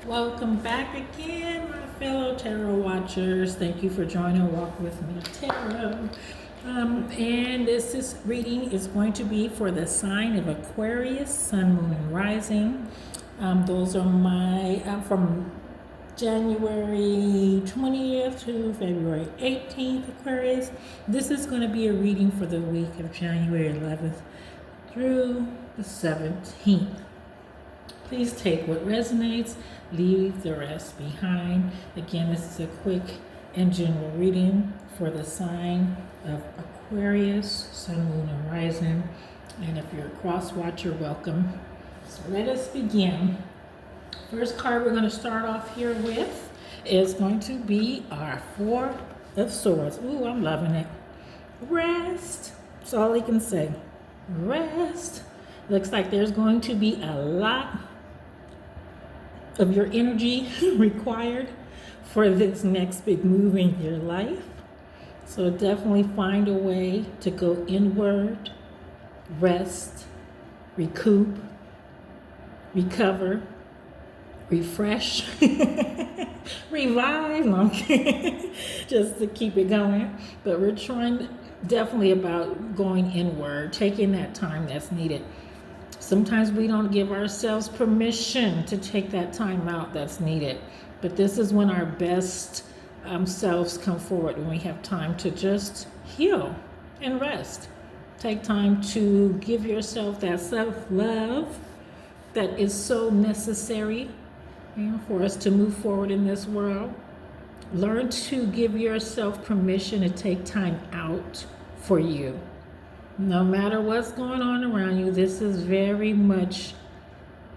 Welcome back again, my fellow tarot watchers. Thank you for joining Walk With Me Tarot. And this reading is going to be for the sign of Aquarius, Sun, Moon, and Rising. Those are my from January 20th to February 18th, Aquarius. This is going to be a reading for the week of January 11th through the 17th. Please take what resonates, leave the rest behind. Again, this is a quick and general reading for the sign of Aquarius, Sun, Moon, and Rising. And if you're a cross watcher, welcome. So let us begin. First card we're going to start off here with is going to be our Four of Swords. Ooh, I'm loving it. Rest. That's all I can say. Rest. Looks like there's going to be a lot of your energy required for this next big move in your life. So definitely find a way to go inward, rest, recoup, recover, refresh, revive, just to keep it going. But we're trying definitely about going inward, taking that time that's needed. Sometimes we don't give ourselves permission to take that time out that's needed. But this is when our best selves come forward, when we have time to just heal and rest. Take time to give yourself that self-love that is so necessary, for us to move forward in this world. Learn to give yourself permission to take time out for you. No matter what's going on around you, this is very much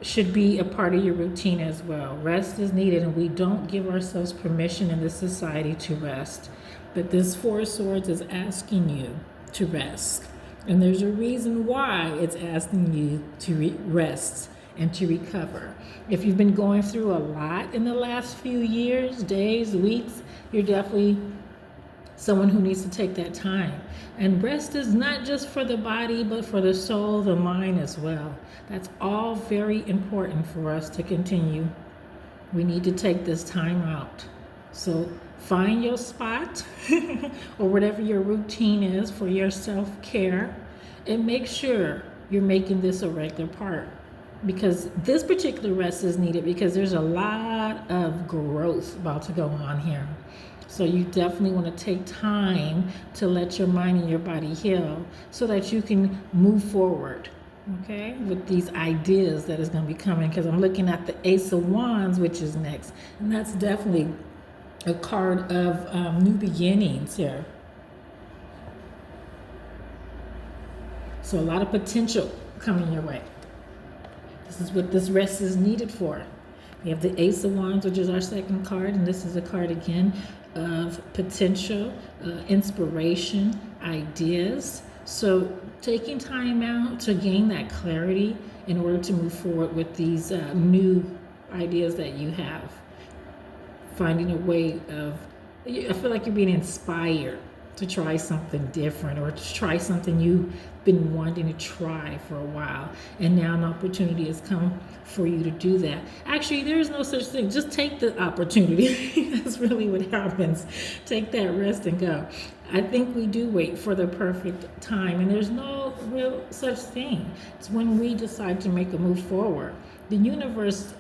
should be a part of your routine as well. Rest is needed, and we don't give ourselves permission in this society to rest. But this Four of Swords is asking you to rest. And there's a reason why it's asking you to rest and to recover. If you've been going through a lot in the last few years, days, weeks, you're definitely someone who needs to take that time. And rest is not just for the body, but for the soul, the mind as well. That's all very important for us to continue. We need to take this time out. So find your spot or whatever your routine is for your self-care, and make sure you're making this a regular part, because this particular rest is needed because there's a lot of growth about to go on here. So you definitely want to take time to let your mind and your body heal so that you can move forward, okay, with these ideas that is going to be coming. Because I'm looking at the Ace of Wands, which is next. And that's definitely a card of new beginnings here. So a lot of potential coming your way. This is what this rest is needed for. We have the Ace of Wands, which is our second card, and this is a card again of potential, inspiration, ideas. So taking time out to gain that clarity in order to move forward with these new ideas that you have. Finding a way of, I feel like you're being inspired to try something different, or to try something you've been wanting to try for a while, and now an opportunity has come for you to do that. Actually, there is no such thing. Just take the opportunity. That's really what happens. Take that rest and go. I think we do wait for the perfect time, and there's no real such thing. It's when we decide to make a move forward. The universe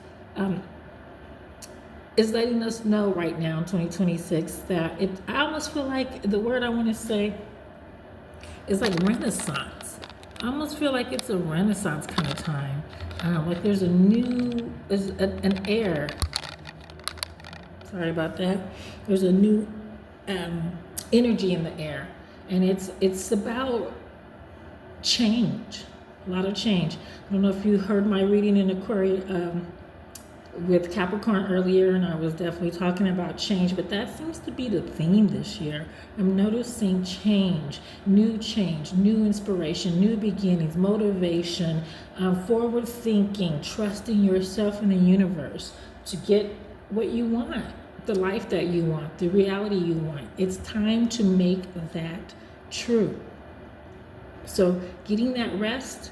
is letting us know right now in 2026 that I almost feel like the word I want to say is like renaissance. I almost feel like it's a renaissance kind of time. Like there's an air. Sorry about that. There's a new energy in the air, and it's about change. A lot of change. I don't know if you heard my reading in Aquarius with Capricorn earlier, and I was definitely talking about change, but that seems to be the theme this year. I'm noticing change, new inspiration, new beginnings, motivation, forward thinking, trusting yourself and the universe to get what you want, the life that you want, the reality you want. It's time to make that true. So getting that rest,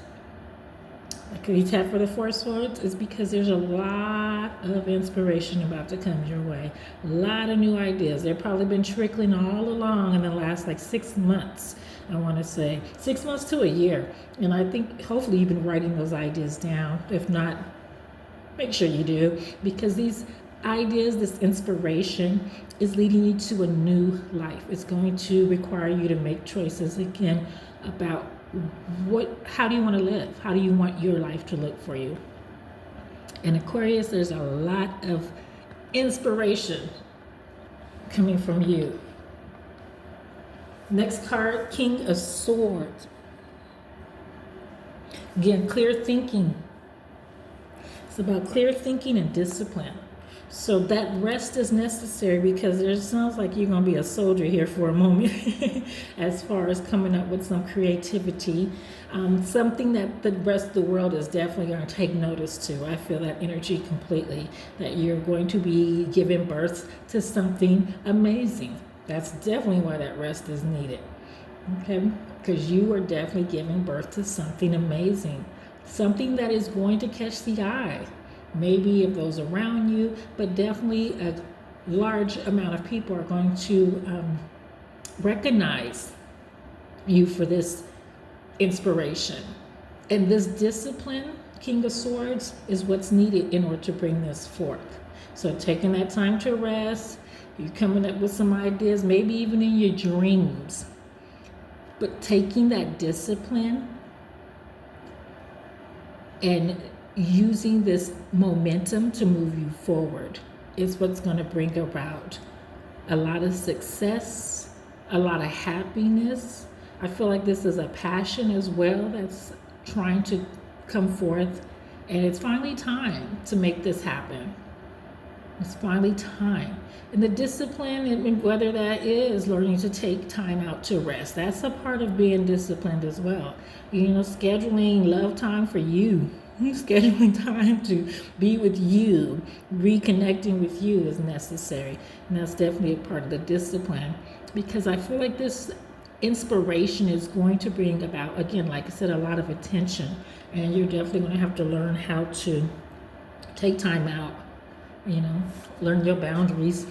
Can you tap for the Four Swords? Is because there's a lot of inspiration about to come your way. A lot of new ideas. They've probably been trickling all along in the last like 6 months. I want to say 6 months to a year. And I think hopefully you've been writing those ideas down. If not, make sure you do, because these ideas, this inspiration is leading you to a new life. It's going to require you to make choices again about how do you want to live? How do you want your life to look for you? In Aquarius, there's a lot of inspiration coming from you. Next card, King of Swords. Again, clear thinking. It's about clear thinking and discipline. So that rest is necessary, because it sounds like you're going to be a soldier here for a moment as far as coming up with some creativity. Something that the rest of the world is definitely going to take notice to. I feel that energy completely, that you're going to be giving birth to something amazing. That's definitely why that rest is needed. Okay? Because you are definitely giving birth to something amazing. Something that is going to catch the eye. Maybe of those around you, but definitely a large amount of people are going to recognize you for this inspiration. And this discipline, King of Swords, is what's needed in order to bring this forth. So taking that time to rest, you coming up with some ideas, maybe even in your dreams, but taking that discipline and using this momentum to move you forward is what's going to bring about a lot of success, a lot of happiness. I feel like this is a passion as well that's trying to come forth, and it's finally time to make this happen. It's finally time. And the discipline, and whether that is learning to take time out to rest, that's a part of being disciplined as well. Scheduling love time for you. Scheduling time to be with you, reconnecting with you is necessary. And that's definitely a part of the discipline, because I feel like this inspiration is going to bring about, again, like I said, a lot of attention. And you're definitely going to have to learn how to take time out, learn your boundaries.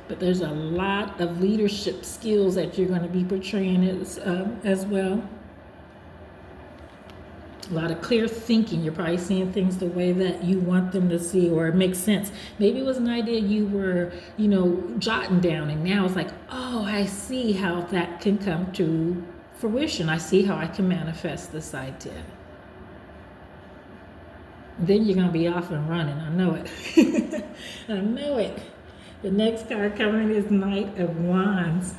But there's a lot of leadership skills that you're going to be portraying as well. A lot of clear thinking. You're probably seeing things the way that you want them to see, or it makes sense. Maybe it was an idea you were, jotting down, and now it's like, oh, I see how that can come to fruition. I see how I can manifest this idea. Then you're going to be off and running. I know it. I know it. The next card coming is Knight of Wands.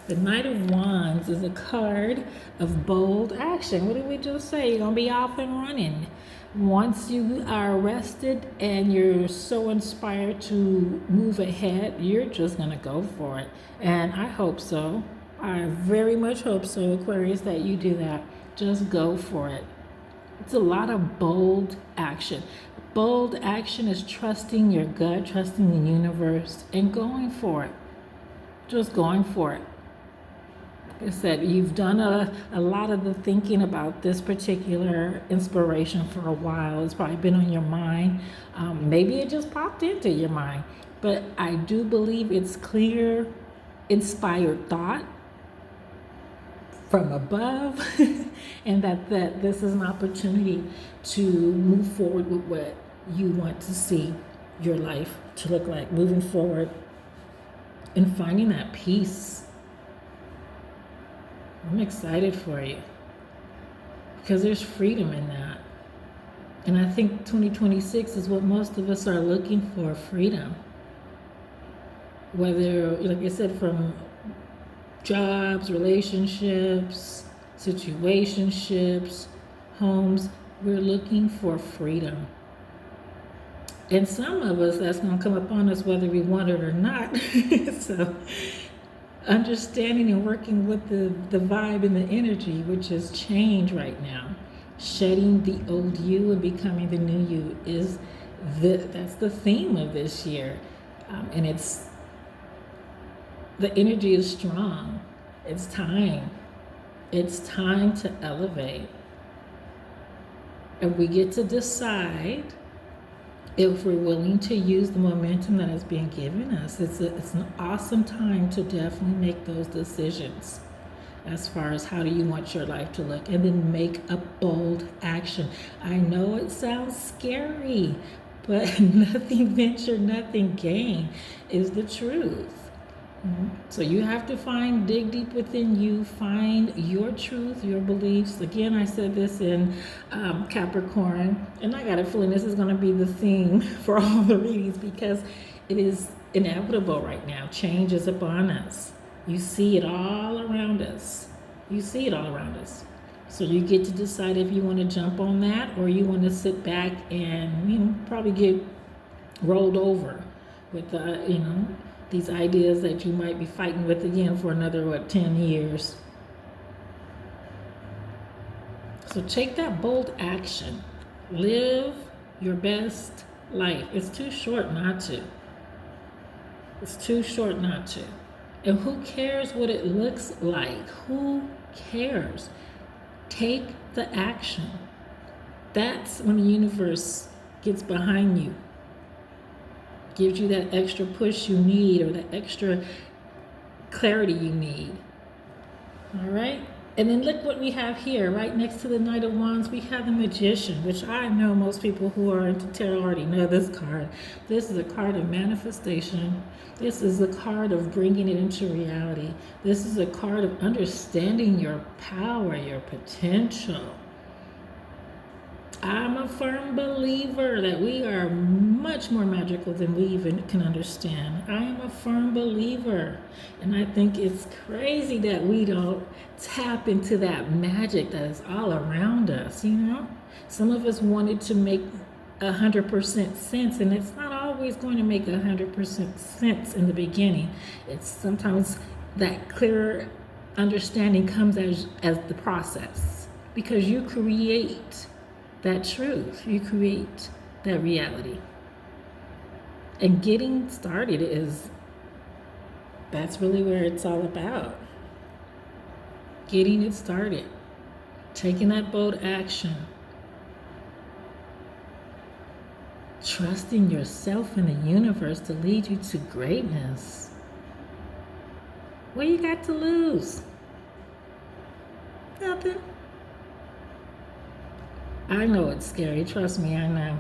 The Knight of Wands is a card of bold action. What did we just say? You're going to be off and running. Once you are rested and you're so inspired to move ahead, you're just going to go for it. And I hope so. I very much hope so, Aquarius, that you do that. Just go for it. It's a lot of bold action. Bold action is trusting your gut, trusting the universe, and going for it. Just going for it. Like I said, you've done a lot of the thinking about this particular inspiration for a while. It's probably been on your mind. Maybe it just popped into your mind. But I do believe it's clear, inspired thought from above, and that this is an opportunity to move forward with what you want to see your life to look like, moving forward and finding that peace. I'm excited for you, because there's freedom in that. And I think 2026 is what most of us are looking for, freedom. Whether, like I said, from jobs, relationships, situationships, homes, we're looking for freedom. And some of us, that's going to come upon us whether we want it or not. So understanding and working with the vibe and the energy, which is change right now. Shedding the old you and becoming the new you that's the theme of this year. And the energy is strong. It's time. It's time to elevate. And we get to decide if we're willing to use the momentum that is being given us. It's an awesome time to definitely make those decisions as far as how do you want your life to look, and then make a bold action. I know it sounds scary, but nothing venture, nothing gain is the truth. So you have to dig deep within you, find your truth, your beliefs. Again, I said this in Capricorn, and I got a feeling this is going to be the theme for all the readings, because it is inevitable right now. Change is upon us. You see it all around us. You see it all around us. So you get to decide if you want to jump on that, or you want to sit back and probably get rolled over with these ideas that you might be fighting with again for another 10 years. So take that bold action. Live your best life. It's too short not to. It's too short not to. And who cares what it looks like? Who cares? Take the action. That's when the universe gets behind you, gives you that extra push you need, or that extra clarity you need. All right? And then look what we have here. Right next to the Knight of Wands, we have the Magician, which I know most people who are into tarot already know this card. This is a card of manifestation. This is a card of bringing it into reality. This is a card of understanding your power, your potential. I'm a firm believer that we are much more magical than we even can understand. I am a firm believer. And I think it's crazy that we don't tap into that magic that is all around us, Some of us wanted to make 100% sense, and it's not always going to make 100% sense in the beginning. It's sometimes that clearer understanding comes as the process, because you create that truth, you create that reality. And getting started that's really where it's all about. Getting it started, taking that bold action, trusting yourself and the universe to lead you to greatness. What you got to lose? Nothing. I know it's scary. Trust me, I know.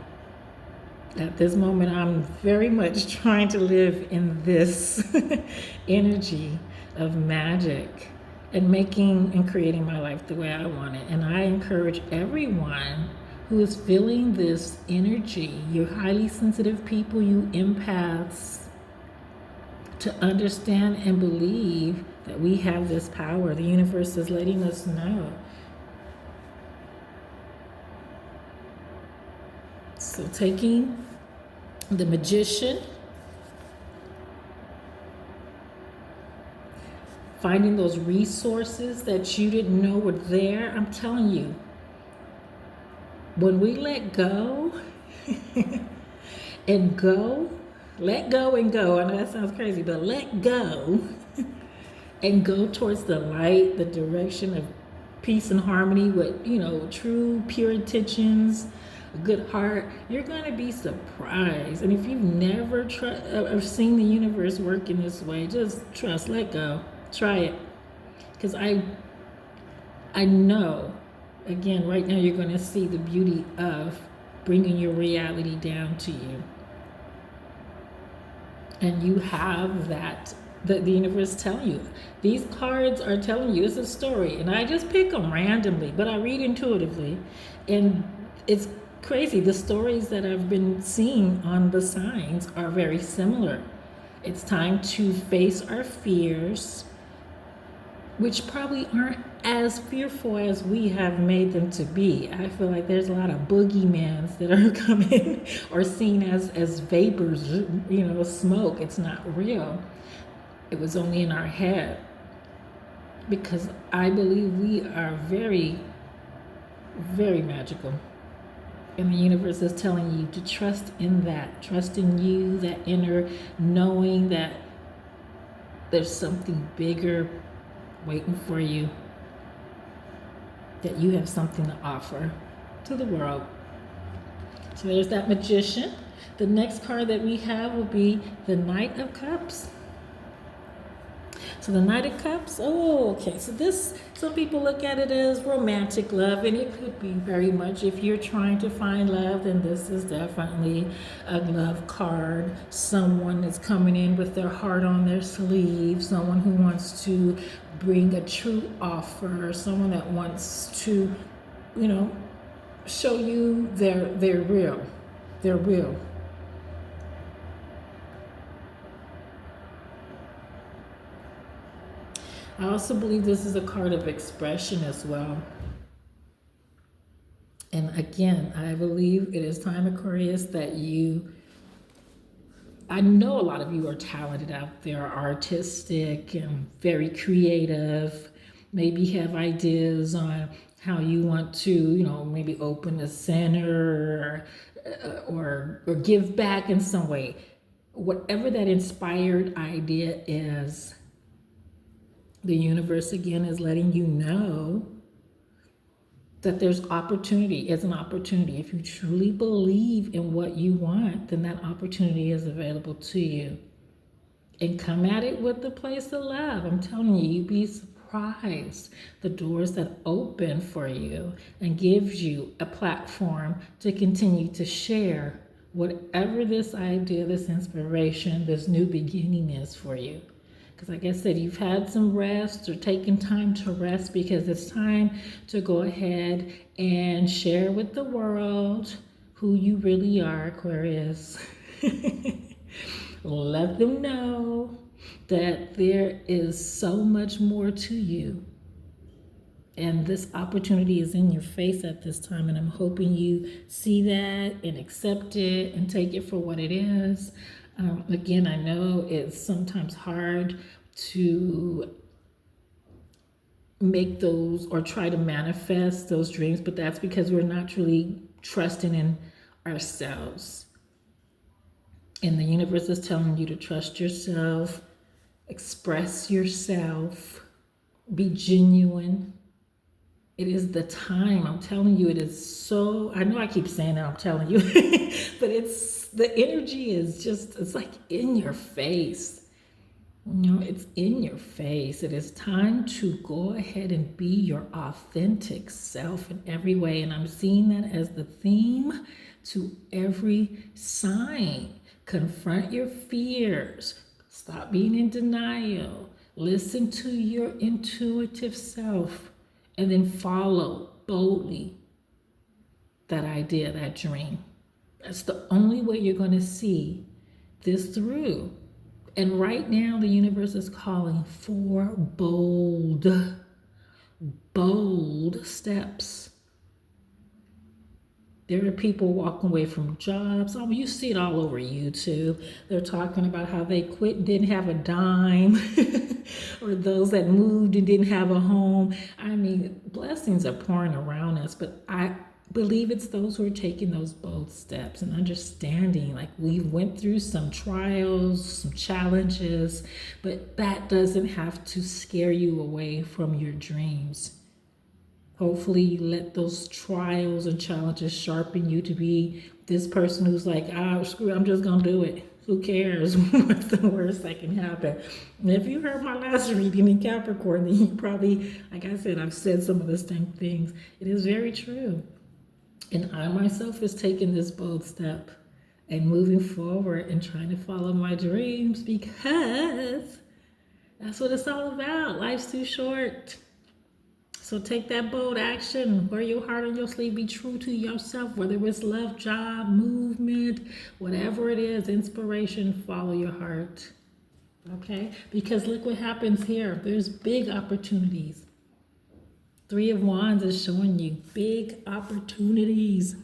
At this moment, I'm very much trying to live in this energy of magic and making and creating my life the way I want it. And I encourage everyone who is feeling this energy, you highly sensitive people, you empaths, to understand and believe that we have this power. The universe is letting us know. So taking the Magician, finding those resources that you didn't know were there. I'm telling you, when we let go and go, let go and go. I know that sounds crazy, but let go and go towards the light, the direction of peace and harmony with, true, pure intentions, a good heart, you're going to be surprised. And if you've never seen the universe work in this way, just trust, let go, try it. Because I know, again, right now you're going to see the beauty of bringing your reality down to you. And you have that, the universe telling you. These cards are telling you it's a story. And I just pick them randomly, but I read intuitively. And it's crazy. The stories that I've been seeing on the signs are very similar. It's time to face our fears, which probably aren't as fearful as we have made them to be. I feel like there's a lot of boogeymans that are coming or seen as vapors, smoke. It's not real. It was only in our head. Because I believe we are very, very magical. And the universe is telling you to trust in that. Trust in you, that inner knowing that there's something bigger waiting for you, that you have something to offer to the world. So there's that Magician. The next card that we have will be the Knight of Cups. So the Knight of Cups, oh, okay. So this, some people look at it as romantic love, and it could be very much. If you're trying to find love, then this is definitely a love card. Someone is coming in with their heart on their sleeve, someone who wants to bring a true offer, someone that wants to, show you they're real. They're real. I also believe this is a card of expression as well. And again, I believe it is time, Aquarius, that I know a lot of you are talented out there, artistic and very creative, maybe have ideas on how you want to, maybe open a center or give back in some way. Whatever that inspired idea is, the universe again is letting you know that there's opportunity. It's an opportunity. If you truly believe in what you want, then that opportunity is available to you. And come at it with the place of love. I'm telling you, you'd be surprised the doors that open for you and gives you a platform to continue to share whatever this idea, this inspiration, this new beginning is for you. Because like I said, you've had some rest or taken time to rest, because it's time to go ahead and share with the world who you really are, Aquarius. Let them know that there is so much more to you. And this opportunity is in your face at this time. And I'm hoping you see that and accept it and take it for what it is. Again, I know it's sometimes hard to make those or try to manifest those dreams, but that's because we're not truly trusting in ourselves. And the universe is telling you to trust yourself, express yourself, be genuine. It is the time. I'm telling you, it is so, I know I keep saying that, I'm telling you, but the energy is just, it's like in your face. It's in your face. It is time to go ahead and be your authentic self in every way. And I'm seeing that as the theme to every sign. Confront your fears. Stop being in denial. Listen to your intuitive self. And then follow boldly that idea, that dream. That's the only way you're going to see this through. And right now, the universe is calling for bold steps. There are people walking away from jobs. Oh, you see it all over YouTube. They're talking about how they quit and didn't have a dime, or those that moved and didn't have a home. I mean, blessings are pouring around us, but I believe it's those who are taking those bold steps and understanding, like, we went through some trials, some challenges, but that doesn't have to scare you away from your dreams. Hopefully you let those trials and challenges sharpen you to be this person who's like, screw it, I'm just gonna do it. Who cares? What's the worst that can happen? And if you heard my last reading in Capricorn, then you probably, like I said, I've said some of the same things. It is very true. And I myself is taking this bold step and moving forward and trying to follow my dreams, because that's what it's all about. Life's too short. So take that bold action. Wear your heart on your sleeve. Be true to yourself, whether it's love, job, movement, whatever it is, inspiration, follow your heart. Okay? Because look what happens here. There's big opportunities. 3 of Wands is showing you big opportunities.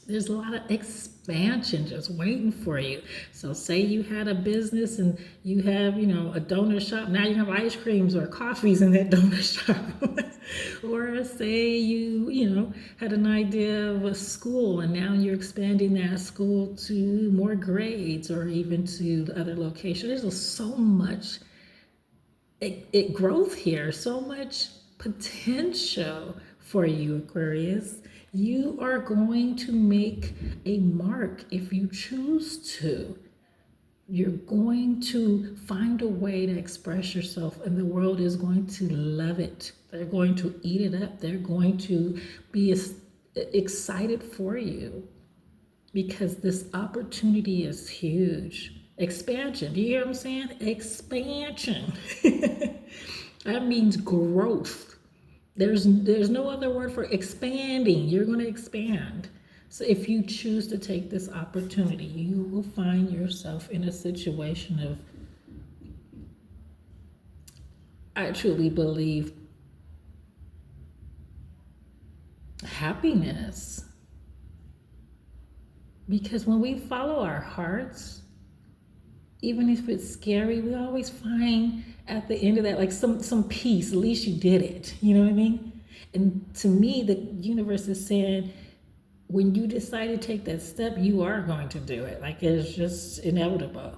There's a lot of expansion just waiting for you. So say you had a business and you have, a donor shop. Now you have ice creams or coffees in that donor shop. Or say you had an idea of a school and now you're expanding that school to more grades or even to the other locations. There's so much growth here, so much potential for you, Aquarius. You are going to make a mark if you choose to. You're going to find a way to express yourself, and the world is going to love it. They're going to eat it up. They're going to be excited for you because this opportunity is huge. Expansion. Do you hear what I'm saying? Expansion. That means growth. There's no other word for expanding. You're going to expand. So if you choose to take this opportunity, you will find yourself in a situation of, I truly believe, happiness. Because when we follow our hearts, even if it's scary, we always find at the end of that like some peace. At least you did it. You know what I mean? And to me, the universe is saying, when you decide to take that step, you are going to do it. Like, it's just inevitable.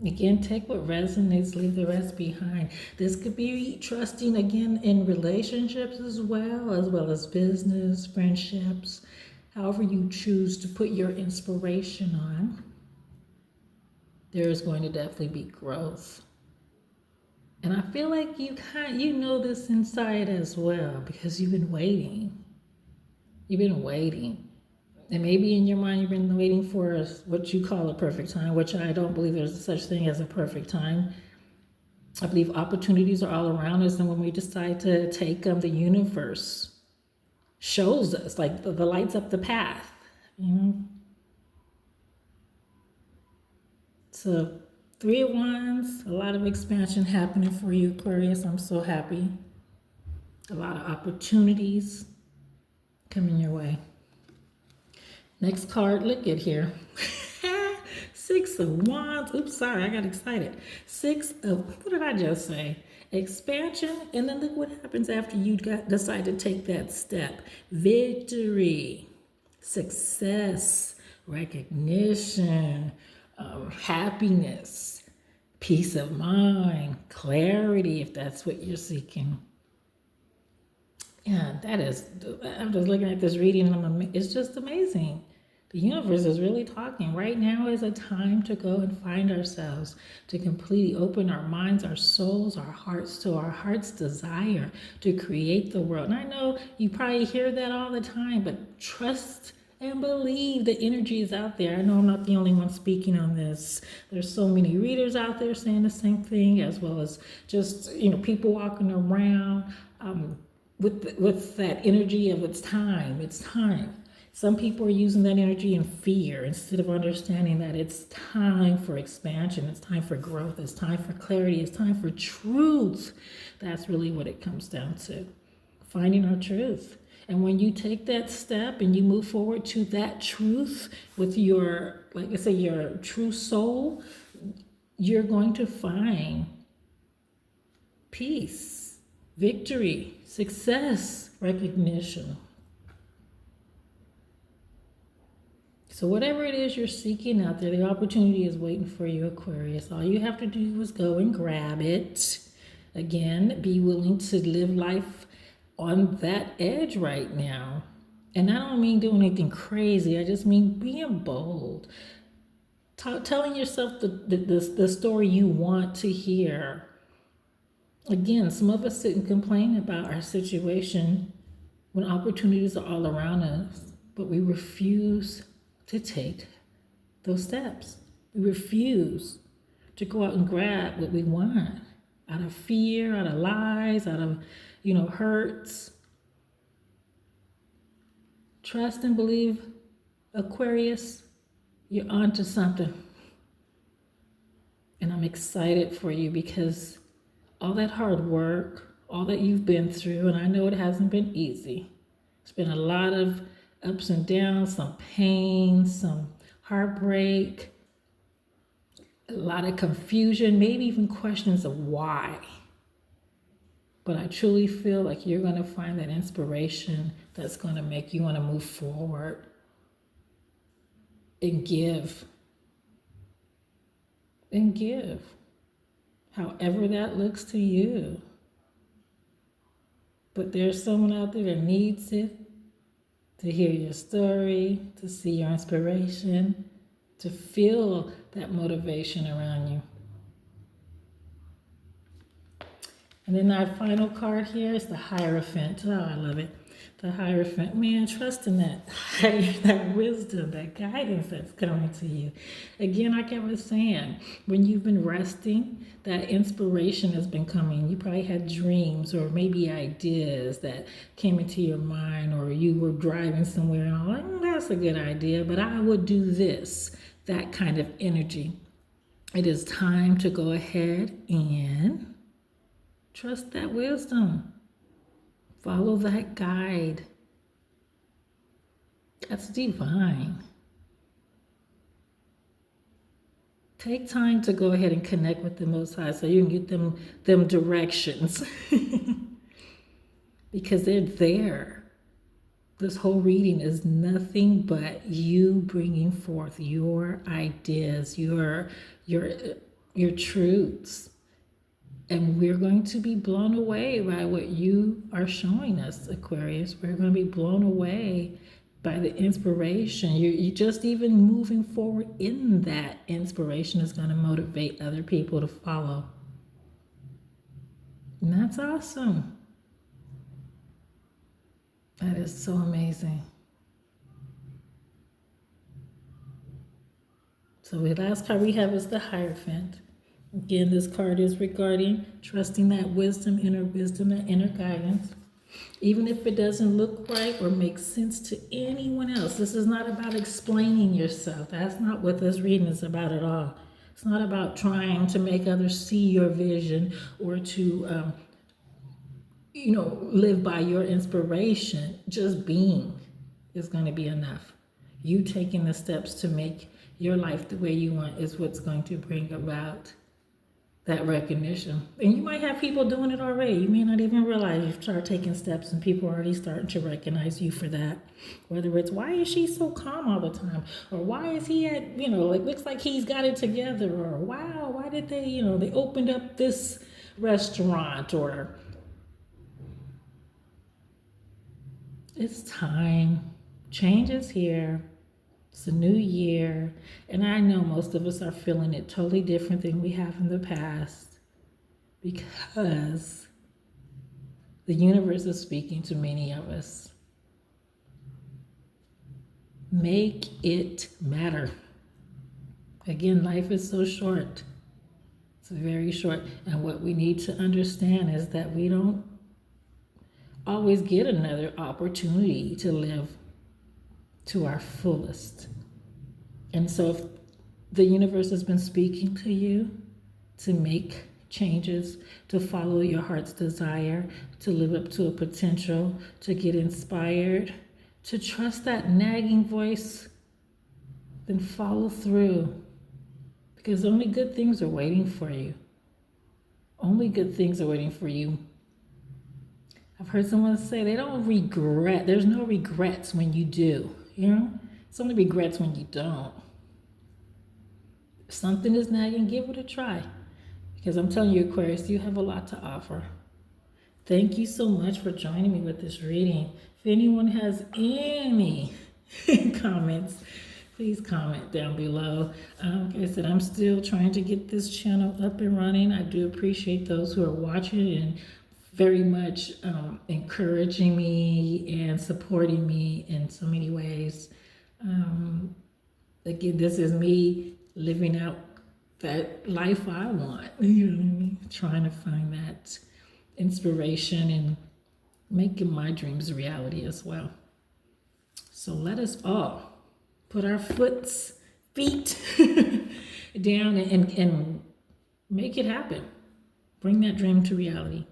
Again, take what resonates, leave the rest behind. This could be trusting again in relationships as well as business, friendships, however you choose to put your inspiration on. There is going to definitely be growth. And I feel like you know this inside as well because you've been waiting. You've been waiting. And maybe in your mind you've been waiting for what you call a perfect time, which I don't believe there's such thing as a perfect time. I believe opportunities are all around us, and when we decide to take them, the universe shows us, like the lights up the path. You know? So 3 of Wands, a lot of expansion happening for you, Aquarius. I'm so happy. A lot of opportunities coming your way. Next card, look at here. 6 of Wands. Oops, sorry, I got excited. 6 of, what did I just say? Expansion, and then look what happens after you decide to take that step. Victory, success, recognition, happiness, peace of mind, clarity, if that's what you're seeking. Yeah, that is, I'm just looking at this reading and it's just amazing. The universe is really talking. Right now is a time to go and find ourselves, to completely open our minds, our souls, our hearts to our heart's desire to create the world. And I know you probably hear that all the time, but trust and believe the energy is out there. I know I'm not the only one speaking on this. There's so many readers out there saying the same thing, as well as just, people walking around with that energy of it's time. It's time. Some people are using that energy in fear instead of understanding that it's time for expansion, it's time for growth, it's time for clarity, it's time for truth. That's really what it comes down to, finding our truth. And when you take that step and you move forward to that truth with your, like I say, your true soul, you're going to find peace, victory, success, recognition. So whatever it is you're seeking out there, the opportunity is waiting for you, Aquarius. All you have to do is go and grab it. Again, be willing to live life on that edge right now. And I don't mean doing anything crazy. I just mean being bold. Telling yourself the story you want to hear. Again, some of us sit and complain about our situation when opportunities are all around us, but we refuse to take those steps. We refuse to go out and grab what we want out of fear, out of lies, out of, hurts. Trust and believe, Aquarius, you're onto something. And I'm excited for you because all that hard work, all that you've been through, and I know it hasn't been easy. It's been a lot of ups and downs, some pain, some heartbreak, a lot of confusion, maybe even questions of why. But I truly feel like you're going to find that inspiration that's going to make you want to move forward and give. And give. However that looks to you. But there's someone out there that needs it, to hear your story, to see your inspiration, to feel that motivation around you. And then our final card here is the Hierophant. Oh, I love it. The Hierophant. Man, trust in that wisdom, that guidance that's coming to you. Again, like I was saying, when you've been resting, that inspiration has been coming. You probably had dreams or maybe ideas that came into your mind, or you were driving somewhere and all, that's a good idea, but I would do this. That kind of energy. It is time to go ahead and trust that wisdom. Follow that guide. That's divine. Take time to go ahead and connect with the Most High so you can get them directions. Because they're there. This whole reading is nothing but you bringing forth your ideas, your truths. And we're going to be blown away by what you are showing us, Aquarius. We're going to be blown away by the inspiration. You just even moving forward in that inspiration is going to motivate other people to follow. And that's awesome. That is so amazing. So the last card we have is the Hierophant. Again, this card is regarding trusting that wisdom, that inner guidance. Even if it doesn't look right or make sense to anyone else. This is not about explaining yourself. That's not what this reading is about at all. It's not about trying to make others see your vision or to, live by your inspiration. Just being is going to be enough. You taking the steps to make your life the way you want is what's going to bring about that recognition. And you might have people doing it already. You may not even realize you've started taking steps and people are already starting to recognize you for that. Whether it's, why is she so calm all the time? Or why is he looks like he's got it together. Or wow, why did they opened up this restaurant? Or it's time. Change is here. It's a new year, and I know most of us are feeling it totally different than we have in the past because the universe is speaking to many of us. Make it matter. Again, life is so short. It's very short, and what we need to understand is that we don't always get another opportunity to live to our fullest. And so if the universe has been speaking to you to make changes, to follow your heart's desire, to live up to a potential, to get inspired, to trust that nagging voice, then follow through. Because only good things are waiting for you. Only good things are waiting for you. I've heard someone say they don't regret. There's no regrets when you do. It's only regrets when you don't. If something is nagging, give it a try. Because I'm telling you, Aquarius, you have a lot to offer. Thank you so much for joining me with this reading. If anyone has any comments, please comment down below. Like I said, I'm still trying to get this channel up and running. I do appreciate those who are watching and very much encouraging me and supporting me in so many ways. Again, this is me living out that life I want, trying to find that inspiration and making my dreams a reality as well. So let us all put our feet down and make it happen. Bring that dream to reality.